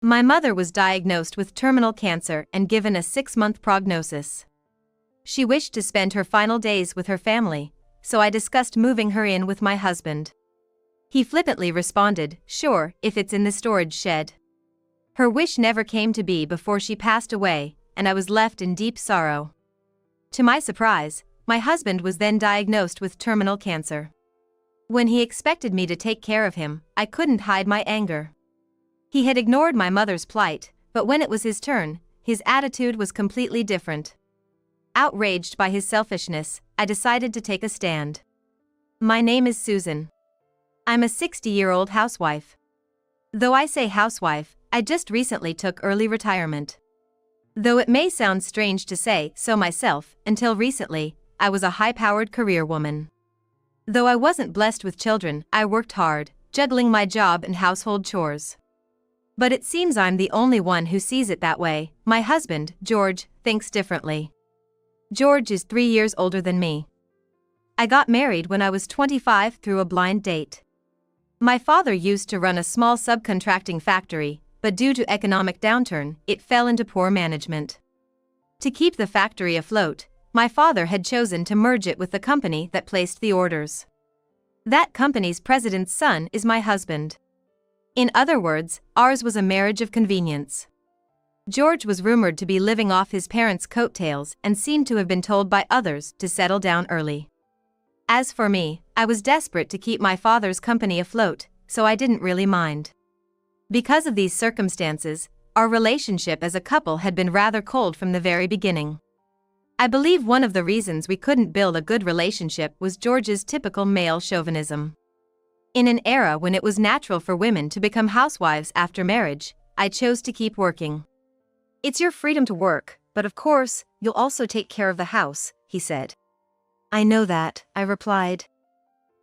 My mother was diagnosed with terminal cancer and given a 6-month prognosis. She wished to spend her final days with her family, so I discussed moving her in with my husband. He flippantly responded, "Sure, if it's in the storage shed." Her wish never came to be before she passed away, and I was left in deep sorrow. To my surprise, my husband was then diagnosed with terminal cancer. When he expected me to take care of him, I couldn't hide my anger. He had ignored my mother's plight, but when it was his turn, his attitude was completely different. Outraged by his selfishness, I decided to take a stand. My name is Susan. I'm a 60-year-old housewife. Though I say housewife, I just recently took early retirement. Though it may sound strange to say so myself, until recently, I was a high-powered career woman. Though I wasn't blessed with children, I worked hard, juggling my job and household chores. But it seems I'm the only one who sees it that way. My husband, George, thinks differently. George is 3 years older than me. I got married when I was 25 through a blind date. My father used to run a small subcontracting factory, but due to economic downturn, it fell into poor management. To keep the factory afloat, my father had chosen to merge it with the company that placed the orders. That company's president's son is my husband. In other words, ours was a marriage of convenience. George was rumored to be living off his parents' coattails and seemed to have been told by others to settle down early. As for me, I was desperate to keep my father's company afloat, so I didn't really mind. Because of these circumstances, our relationship as a couple had been rather cold from the very beginning. I believe one of the reasons we couldn't build a good relationship was George's typical male chauvinism. In an era when it was natural for women to become housewives after marriage, I chose to keep working. "It's your freedom to work, but of course, you'll also take care of the house," he said. "I know that," I replied.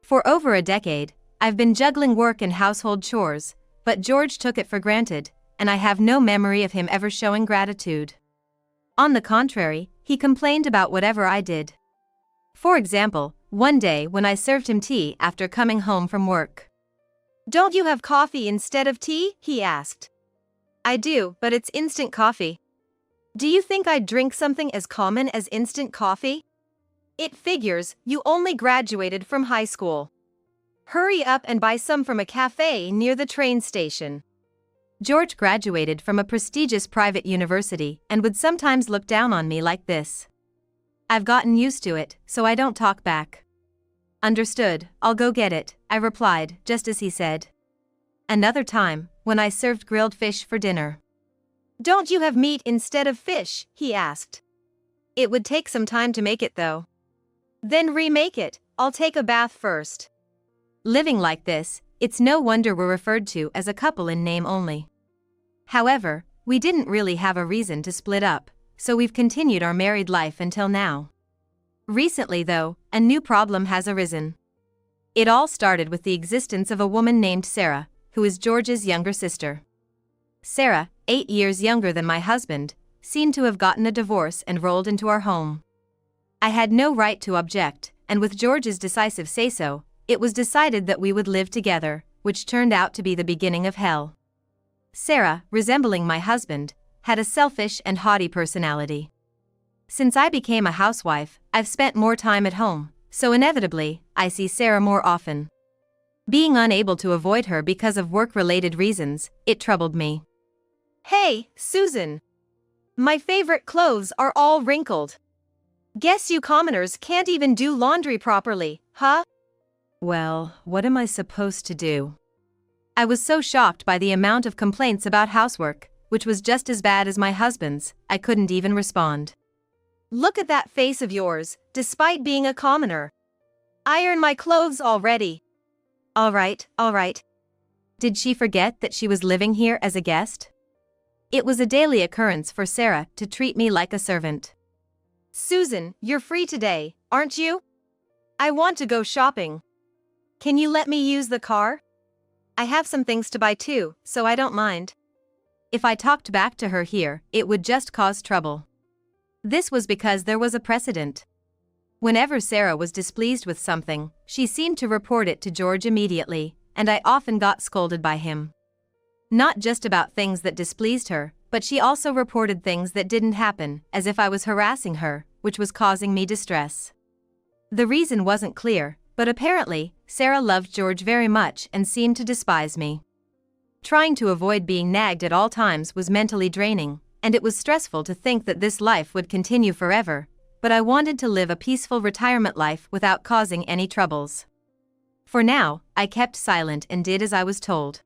For over a decade, I've been juggling work and household chores, but George took it for granted, and I have no memory of him ever showing gratitude. On the contrary, he complained about whatever I did. For example, one day when I served him tea after coming home from work. "Don't you have coffee instead of tea?" he asked. "I do, but it's instant coffee." "Do you think I'd drink something as common as instant coffee?" "It figures, you only graduated from high school. Hurry up and buy some from a cafe near the train station." George graduated from a prestigious private university and would sometimes look down on me like this. I've gotten used to it, so I don't talk back. "Understood, I'll go get it," I replied, just as he said. Another time, when I served grilled fish for dinner. "Don't you have meat instead of fish?" he asked. "It would take some time to make it though." "Then remake it, I'll take a bath first." Living like this, it's no wonder we're referred to as a couple in name only. However, we didn't really have a reason to split up, so we've continued our married life until now. Recently though, a new problem has arisen. It all started with the existence of a woman named Sarah, who is George's younger sister. Sarah, 8 years younger than my husband, seemed to have gotten a divorce and rolled into our home. I had no right to object, and with George's decisive say-so, it was decided that we would live together, which turned out to be the beginning of hell. Sarah, resembling my husband, had a selfish and haughty personality. Since I became a housewife, I've spent more time at home, so inevitably, I see Sarah more often. Being unable to avoid her because of work-related reasons, it troubled me. "Hey, Susan! My favorite clothes are all wrinkled. Guess you commoners can't even do laundry properly, huh?" Well, what am I supposed to do? I was so shocked by the amount of complaints about housework, which was just as bad as my husband's, I couldn't even respond. "Look at that face of yours, despite being a commoner. Iron my clothes already." All right. Did she forget that she was living here as a guest? It was a daily occurrence for Sarah to treat me like a servant. "Susan, you're free today, aren't you? I want to go shopping. Can you let me use the car? I have some things to buy too, so I don't mind." If I talked back to her here, it would just cause trouble. This was because there was a precedent. Whenever Sarah was displeased with something, she seemed to report it to George immediately, and I often got scolded by him. Not just about things that displeased her, but she also reported things that didn't happen, as if I was harassing her, which was causing me distress. The reason wasn't clear, but apparently, Sarah loved George very much and seemed to despise me. Trying to avoid being nagged at all times was mentally draining, and it was stressful to think that this life would continue forever, but I wanted to live a peaceful retirement life without causing any troubles. For now, I kept silent and did as I was told.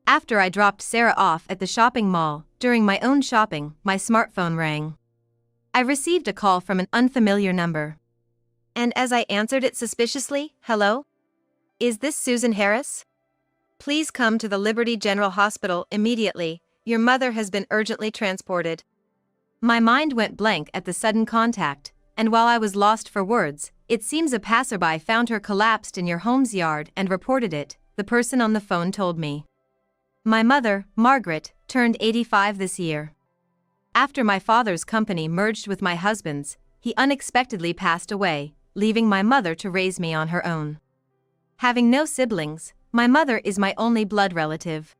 After I dropped Sarah off at the shopping mall, during my own shopping, my smartphone rang. I received a call from an unfamiliar number. And as I answered it suspiciously, "Hello? Is this Susan Harris? Please come to the Liberty General Hospital immediately. Your mother has been urgently transported." My mind went blank at the sudden contact, and while I was lost for words, "It seems a passerby found her collapsed in your home's yard and reported it," the person on the phone told me. My mother, Margaret, turned 85 this year. After my father's company merged with my husband's, he unexpectedly passed away, leaving my mother to raise me on her own. Having no siblings, my mother is my only blood relative.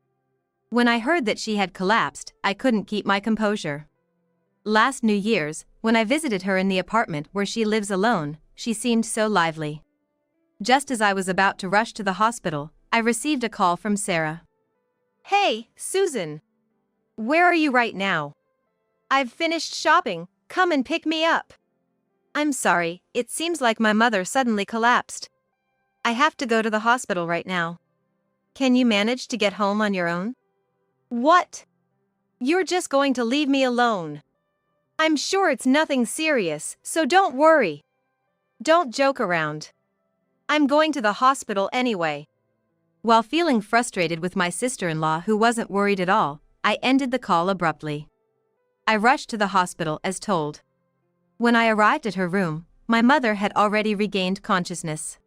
When I heard that she had collapsed, I couldn't keep my composure. Last New Year's, when I visited her in the apartment where she lives alone, she seemed so lively. Just as I was about to rush to the hospital, I received a call from Sarah. "Hey, Susan. Where are you right now? I've finished shopping, come and pick me up." "I'm sorry, it seems like my mother suddenly collapsed. I have to go to the hospital right now. Can you manage to get home on your own?" "What? You're just going to leave me alone? I'm sure it's nothing serious, so don't worry. Don't joke around. I'm going to the hospital anyway." While feeling frustrated with my sister-in-law who wasn't worried at all, I ended the call abruptly. I rushed to the hospital as told. When I arrived at her room, my mother had already regained consciousness.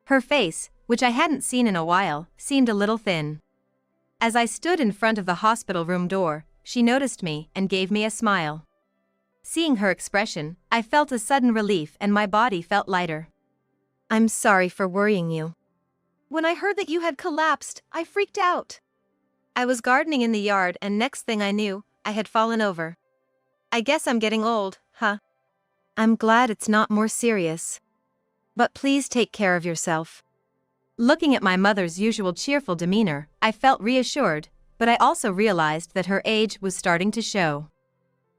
Her face, which I hadn't seen in a while, seemed a little thin. As I stood in front of the hospital room door, she noticed me and gave me a smile. Seeing her expression, I felt a sudden relief and my body felt lighter. "I'm sorry for worrying you. When I heard that you had collapsed, I freaked out. I was gardening in the yard and next thing I knew, I had fallen over. I guess I'm getting old, huh? I'm glad it's not more serious. But please take care of yourself." Looking at my mother's usual cheerful demeanor, I felt reassured, but I also realized that her age was starting to show.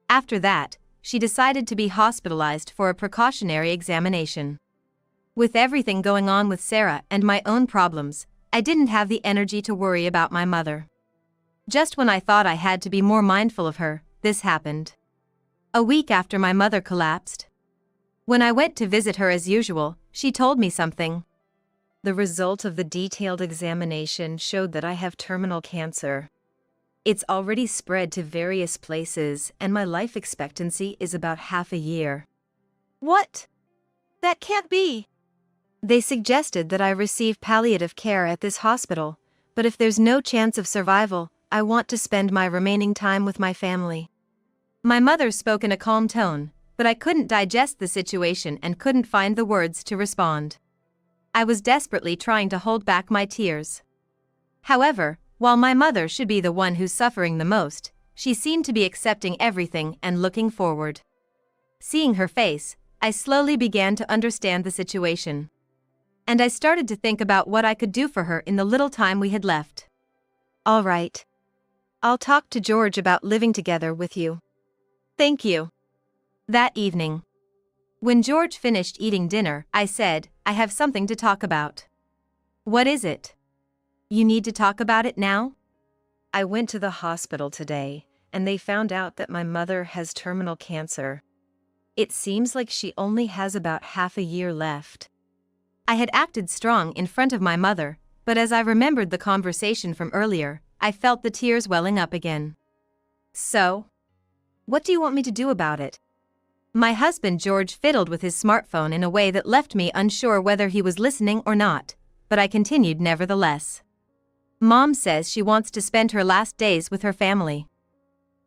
After that, she decided to be hospitalized for a precautionary examination. With everything going on with Sarah and my own problems, I didn't have the energy to worry about my mother. Just when I thought I had to be more mindful of her, this happened. A week after my mother collapsed. When I went to visit her as usual, she told me something. "The result of the detailed examination showed that I have terminal cancer. It's already spread to various places and my life expectancy is about half a year." "What? That can't be." "They suggested that I receive palliative care at this hospital, but if there's no chance of survival, I want to spend my remaining time with my family." My mother spoke in a calm tone, but I couldn't digest the situation and couldn't find the words to respond. I was desperately trying to hold back my tears. However, while my mother should be the one who's suffering the most, she seemed to be accepting everything and looking forward. Seeing her face, I slowly began to understand the situation. And I started to think about what I could do for her in the little time we had left. "All right. I'll talk to George about living together with you." "Thank you." That evening, when George finished eating dinner, I said, "I have something to talk about." "What is it?" "You need to talk about it now?" "I went to the hospital today, and they found out that my mother has terminal cancer. It seems like she only has about half a year left." I had acted strong in front of my mother, but as I remembered the conversation from earlier, I felt the tears welling up again. "So? What do you want me to do about it?" My husband George fiddled with his smartphone in a way that left me unsure whether he was listening or not, but I continued nevertheless. "Mom says she wants to spend her last days with her family.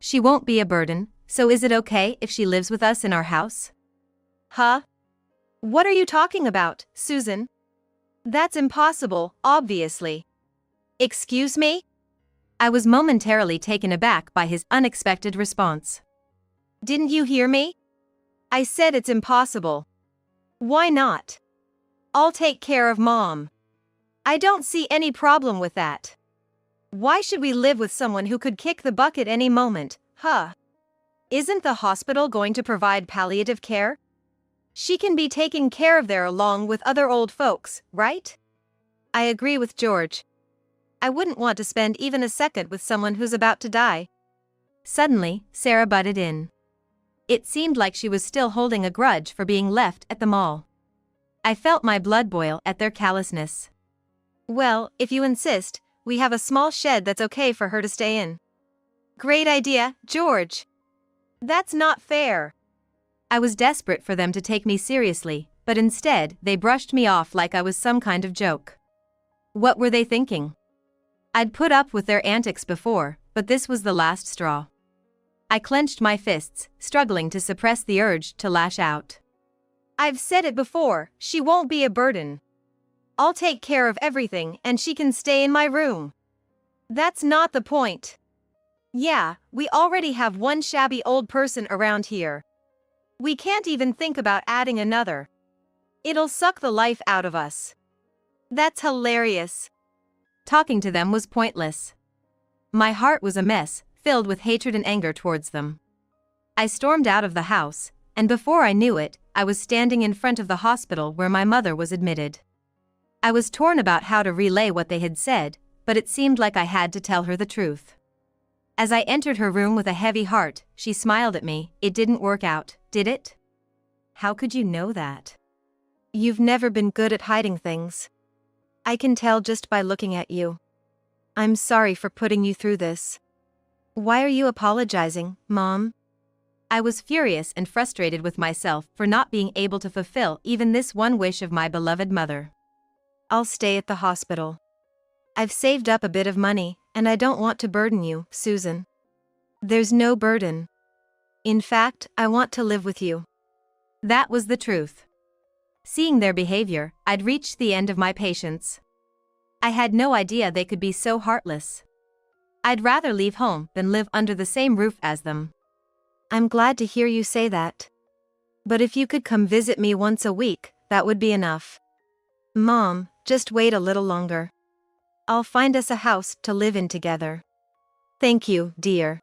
She won't be a burden, so is it okay if she lives with us in our house?" "Huh? What are you talking about, Susan? That's impossible, obviously." "Excuse me? I was momentarily taken aback by his unexpected response. "Didn't you hear me? I said it's impossible." "Why not? I'll take care of Mom." "I don't see any problem with that. Why should we live with someone who could kick the bucket any moment, huh? Isn't the hospital going to provide palliative care? She can be taken care of there along with other old folks, right?" I agree with George. I wouldn't want to spend even a second with someone who's about to die. Suddenly, Sarah butted in. It seemed like she was still holding a grudge for being left at the mall. I felt my blood boil at their callousness. "Well, if you insist, we have a small shed that's okay for her to stay in." "Great idea, George." "That's not fair." I was desperate for them to take me seriously, but instead they brushed me off like I was some kind of joke. What were they thinking? I'd put up with their antics before, but this was the last straw. I clenched my fists, struggling to suppress the urge to lash out. "I've said it before, she won't be a burden. I'll take care of everything and she can stay in my room." "That's not the point." "Yeah, we already have one shabby old person around here. We can't even think about adding another. It'll suck the life out of us." That's hilarious. Talking to them was pointless. My heart was a mess, filled with hatred and anger towards them. I stormed out of the house, and before I knew it, I was standing in front of the hospital where my mother was admitted. I was torn about how to relay what they had said, but it seemed like I had to tell her the truth. As I entered her room with a heavy heart, she smiled at me. "It didn't work out, did it?" "How could you know that?" "You've never been good at hiding things. I can tell just by looking at you. I'm sorry for putting you through this." "Why are you apologizing, Mom?" I was furious and frustrated with myself for not being able to fulfill even this one wish of my beloved mother. "I'll stay at the hospital. I've saved up a bit of money, and I don't want to burden you, Susan." "There's no burden. In fact, I want to live with you." That was the truth. Seeing their behavior, I'd reached the end of my patience. I had no idea they could be so heartless. I'd rather leave home than live under the same roof as them. "I'm glad to hear you say that. But if you could come visit me once a week, that would be enough." "Mom, just wait a little longer. I'll find us a house to live in together." "Thank you, dear."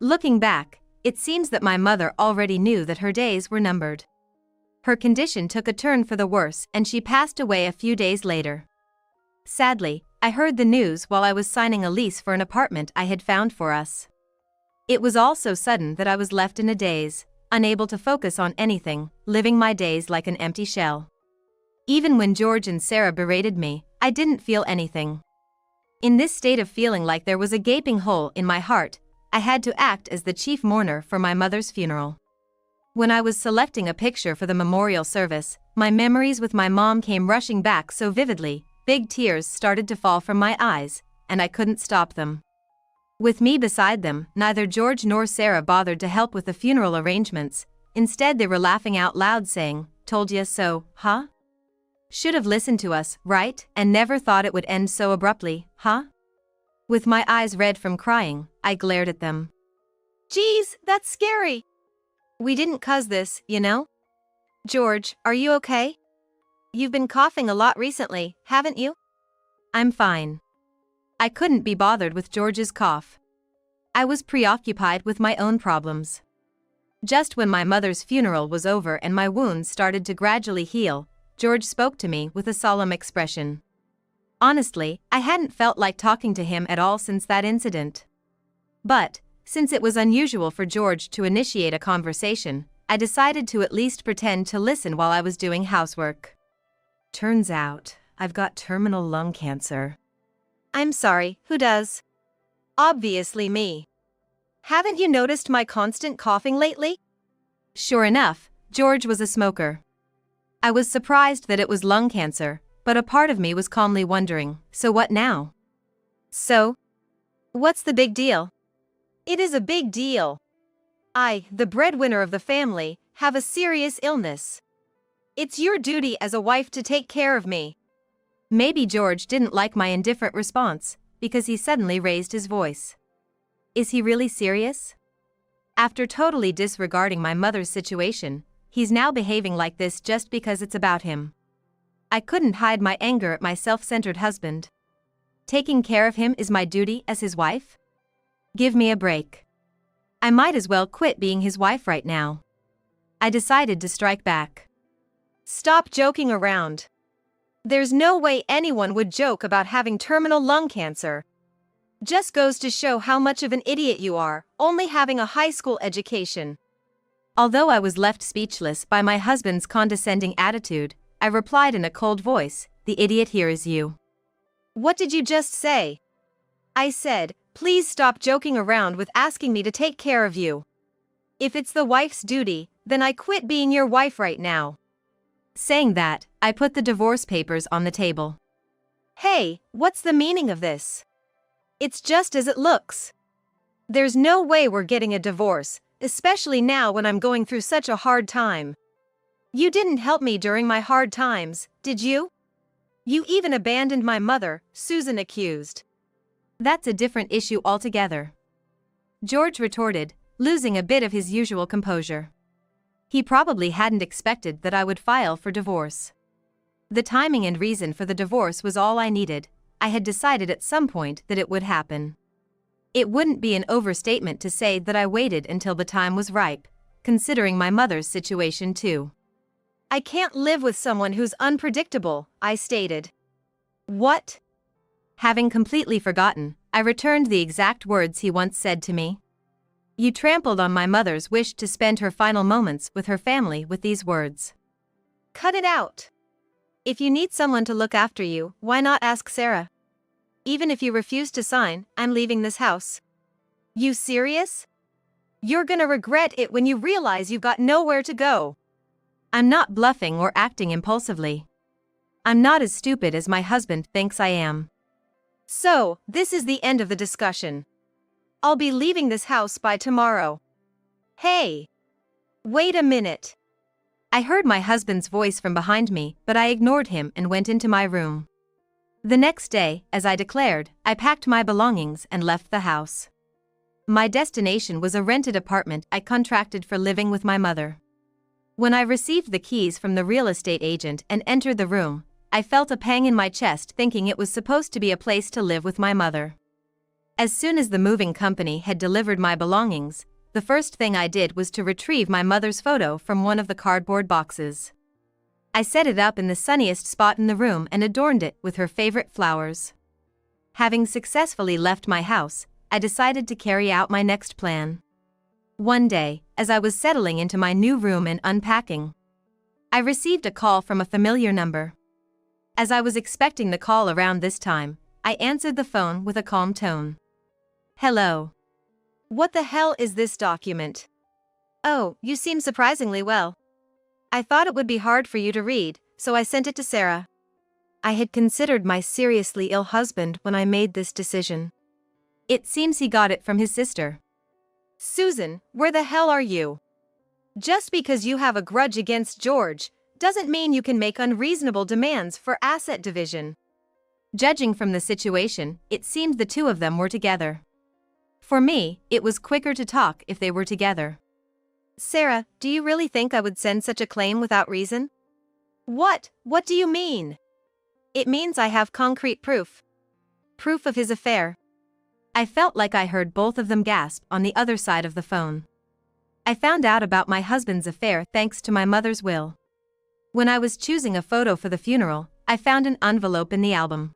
Looking back, it seems that my mother already knew that her days were numbered. Her condition took a turn for the worse and she passed away a few days later. Sadly, I heard the news while I was signing a lease for an apartment I had found for us. It was all so sudden that I was left in a daze, unable to focus on anything, living my days like an empty shell. Even when George and Sarah berated me, I didn't feel anything. In this state of feeling like there was a gaping hole in my heart, I had to act as the chief mourner for my mother's funeral. When I was selecting a picture for the memorial service, my memories with my mom came rushing back so vividly, big tears started to fall from my eyes, and I couldn't stop them. With me beside them, neither George nor Sarah bothered to help with the funeral arrangements. Instead, they were laughing out loud saying, "Told ya so, huh? Should have listened to us, right, and never thought it would end so abruptly, huh?" With my eyes red from crying, I glared at them. "Geez, that's scary. We didn't cause this, you know? George, are you okay? You've been coughing a lot recently, haven't you?" "I'm fine." I couldn't be bothered with George's cough. I was preoccupied with my own problems. Just when my mother's funeral was over and my wounds started to gradually heal, George spoke to me with a solemn expression. Honestly, I hadn't felt like talking to him at all since that incident. But, since it was unusual for George to initiate a conversation, I decided to at least pretend to listen while I was doing housework. "Turns out, I've got terminal lung cancer." "I'm sorry, who does?" "Obviously me. Haven't you noticed my constant coughing lately?" Sure enough, George was a smoker. I was surprised that it was lung cancer, but a part of me was calmly wondering, so what now? "So? What's the big deal?" "It is a big deal. I, the breadwinner of the family, have a serious illness. It's your duty as a wife to take care of me." Maybe George didn't like my indifferent response, because he suddenly raised his voice. Is he really serious? After totally disregarding my mother's situation, he's now behaving like this just because it's about him. I couldn't hide my anger at my self-centered husband. Taking care of him is my duty as his wife? Give me a break. I might as well quit being his wife right now. I decided to strike back. Stop joking around. There's no way anyone would joke about having terminal lung cancer. Just goes to show how much of an idiot you are, only having a high school education. Although I was left speechless by my husband's condescending attitude, I replied in a cold voice, "The idiot here is you." What did you just say? I said, please stop joking around with asking me to take care of you. If it's the wife's duty, then I quit being your wife right now. Saying that, I put the divorce papers on the table. Hey, what's the meaning of this? It's just as it looks. There's no way we're getting a divorce, especially now when I'm going through such a hard time. You didn't help me during my hard times, did you? You even abandoned my mother, Susan accused. That's a different issue altogether. George retorted, losing a bit of his usual composure. He probably hadn't expected that I would file for divorce. The timing and reason for the divorce was all I needed. I had decided at some point that it would happen. It wouldn't be an overstatement to say that I waited until the time was ripe, considering my mother's situation too. I can't live with someone who's unpredictable, I stated. What? Having completely forgotten, I returned the exact words he once said to me. You trampled on my mother's wish to spend her final moments with her family with these words. Cut it out. If you need someone to look after you, why not ask Sarah? Even if you refuse to sign, I'm leaving this house. You serious? You're gonna regret it when you realize you've got nowhere to go. I'm not bluffing or acting impulsively. I'm not as stupid as my husband thinks I am. So, this is the end of the discussion. I'll be leaving this house by tomorrow. Hey! Wait a minute. I heard my husband's voice from behind me, but I ignored him and went into my room. The next day, as I declared, I packed my belongings and left the house. My destination was a rented apartment I contracted for living with my mother. When I received the keys from the real estate agent and entered the room, I felt a pang in my chest thinking it was supposed to be a place to live with my mother. As soon as the moving company had delivered my belongings, the first thing I did was to retrieve my mother's photo from one of the cardboard boxes. I set it up in the sunniest spot in the room and adorned it with her favorite flowers. Having successfully left my house, I decided to carry out my next plan. One day, as I was settling into my new room and unpacking, I received a call from a familiar number. As I was expecting the call around this time, I answered the phone with a calm tone. Hello. What the hell is this document? Oh, you seem surprisingly well. I thought it would be hard for you to read, so I sent it to Sarah. I had considered my seriously ill husband when I made this decision. It seems he got it from his sister. Susan, where the hell are you? Just because you have a grudge against George, doesn't mean you can make unreasonable demands for asset division. Judging from the situation, it seemed the two of them were together. For me, it was quicker to talk if they were together. Sarah, do you really think I would send such a claim without reason? What do you mean? It means I have concrete proof. Proof of his affair. I felt like I heard both of them gasp on the other side of the phone. I found out about my husband's affair thanks to my mother's will. When I was choosing a photo for the funeral, I found an envelope in the album.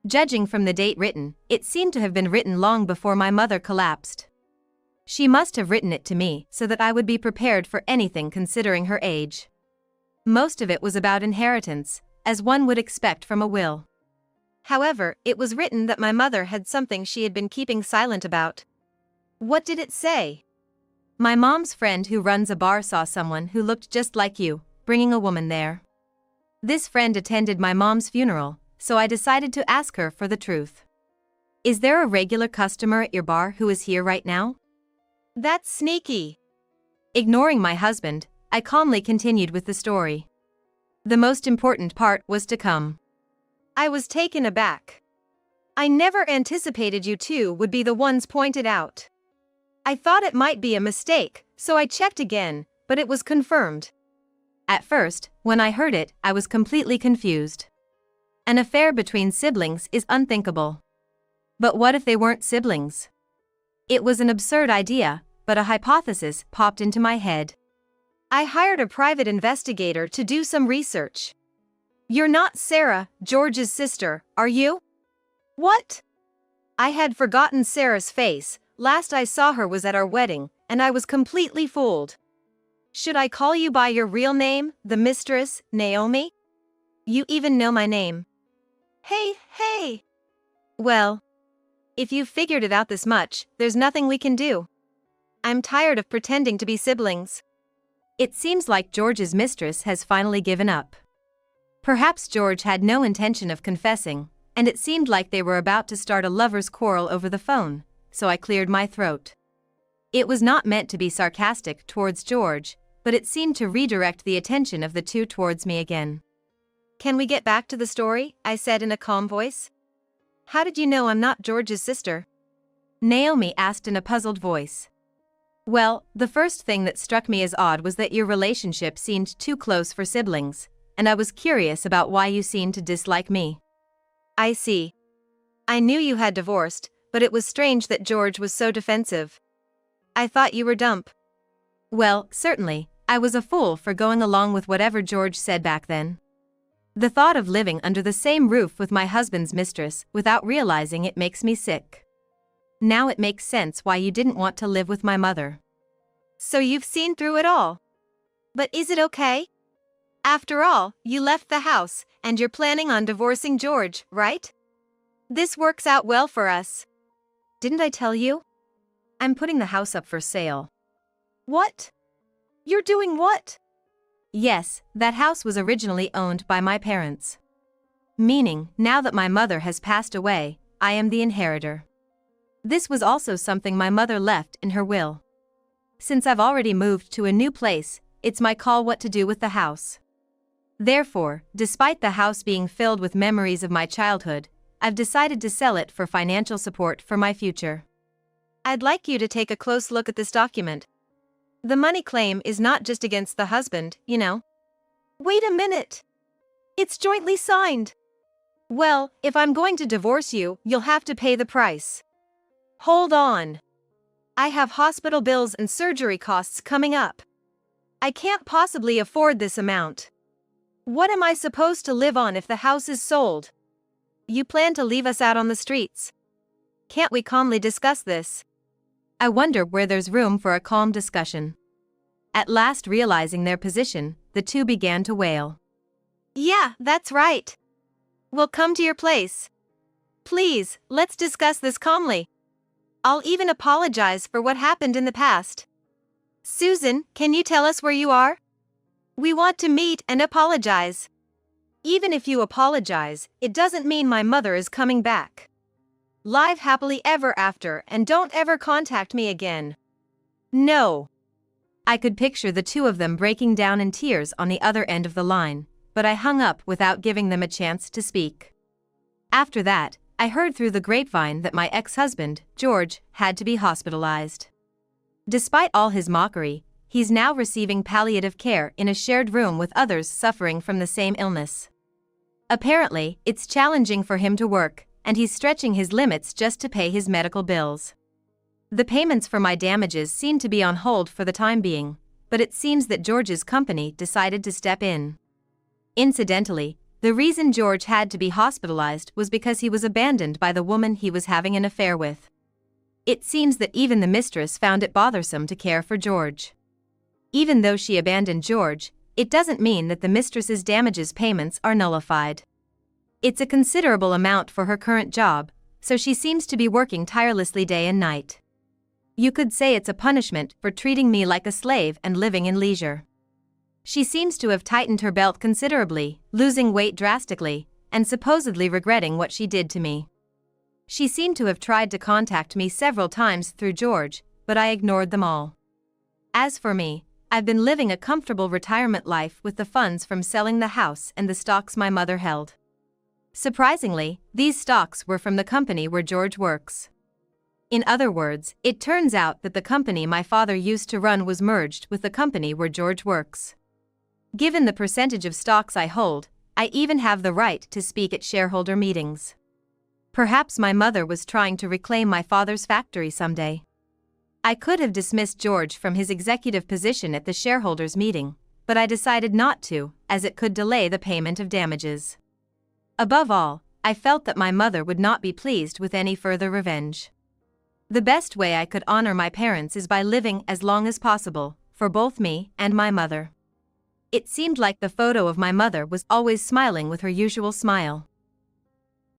Judging from the date written, it seemed to have been written long before my mother collapsed. She must have written it to me so that I would be prepared for anything considering her age. Most of it was about inheritance, as one would expect from a will. However, it was written that my mother had something she had been keeping silent about. What did it say? My mom's friend who runs a bar saw someone who looked just like you, bringing a woman there. This friend attended my mom's funeral, so I decided to ask her for the truth. Is there a regular customer at your bar who is here right now? That's sneaky. Ignoring my husband, I calmly continued with the story. The most important part was to come. I was taken aback. I never anticipated you two would be the ones pointed out. I thought it might be a mistake, so I checked again, but it was confirmed. At first, when I heard it, I was completely confused. An affair between siblings is unthinkable. But what if they weren't siblings? It was an absurd idea, but a hypothesis popped into my head. I hired a private investigator to do some research. You're not Sarah, George's sister, are you? What? I had forgotten Sarah's face. Last I saw her was at our wedding, and I was completely fooled. Should I call you by your real name, the mistress, Naomi? You even know my name. Hey! Well, if you've figured it out this much, there's nothing we can do. I'm tired of pretending to be siblings. It seems like George's mistress has finally given up. Perhaps George had no intention of confessing, and it seemed like they were about to start a lover's quarrel over the phone, so I cleared my throat. It was not meant to be sarcastic towards George, but it seemed to redirect the attention of the two towards me again. Can we get back to the story? I said in a calm voice. How did you know I'm not George's sister? Naomi asked in a puzzled voice. Well, the first thing that struck me as odd was that your relationship seemed too close for siblings, and I was curious about why you seemed to dislike me. I see. I knew you had divorced, but it was strange that George was so defensive. I thought you were dumb. Well, certainly, I was a fool for going along with whatever George said back then. The thought of living under the same roof with my husband's mistress without realizing it makes me sick. Now it makes sense why you didn't want to live with my mother. So you've seen through it all. But is it okay? After all, you left the house, and you're planning on divorcing George, right? This works out well for us. Didn't I tell you? I'm putting the house up for sale. What? You're doing what? Yes, that house was originally owned by my parents. Meaning, now that my mother has passed away, I am the inheritor. This was also something my mother left in her will. Since I've already moved to a new place, it's my call what to do with the house. Therefore, despite the house being filled with memories of my childhood, I've decided to sell it for financial support for my future. I'd like you to take a close look at this document. The money claim is not just against the husband, you know. Wait a minute. It's jointly signed. Well, if I'm going to divorce you, you'll have to pay the price. Hold on. I have hospital bills and surgery costs coming up. I can't possibly afford this amount. What am I supposed to live on if the house is sold? You plan to leave us out on the streets? Can't we calmly discuss this? I wonder where there's room for a calm discussion. At last realizing their position, the two began to wail. Yeah, that's right. We'll come to your place. Please, let's discuss this calmly. I'll even apologize for what happened in the past. Susan, can you tell us where you are? We want to meet and apologize. Even if you apologize, it doesn't mean my mother is coming back. Live happily ever after and don't ever contact me again. No. I could picture the two of them breaking down in tears on the other end of the line, but I hung up without giving them a chance to speak. After that, I heard through the grapevine that my ex-husband, George, had to be hospitalized. Despite all his mockery, he's now receiving palliative care in a shared room with others suffering from the same illness. Apparently, it's challenging for him to work, and he's stretching his limits just to pay his medical bills. The payments for my damages seem to be on hold for the time being, but it seems that George's company decided to step in. Incidentally, the reason George had to be hospitalized was because he was abandoned by the woman he was having an affair with. It seems that even the mistress found it bothersome to care for George. Even though she abandoned George, it doesn't mean that the mistress's damages payments are nullified. It's a considerable amount for her current job, so she seems to be working tirelessly day and night. You could say it's a punishment for treating me like a slave and living in leisure. She seems to have tightened her belt considerably, losing weight drastically, and supposedly regretting what she did to me. She seemed to have tried to contact me several times through George, but I ignored them all. As for me, I've been living a comfortable retirement life with the funds from selling the house and the stocks my mother held. Surprisingly, these stocks were from the company where George works. In other words, it turns out that the company my father used to run was merged with the company where George works. Given the percentage of stocks I hold, I even have the right to speak at shareholder meetings. Perhaps my mother was trying to reclaim my father's factory someday. I could have dismissed George from his executive position at the shareholders' meeting, but I decided not to, as it could delay the payment of damages. Above all, I felt that my mother would not be pleased with any further revenge. The best way I could honor my parents is by living as long as possible, for both me and my mother. It seemed like the photo of my mother was always smiling with her usual smile.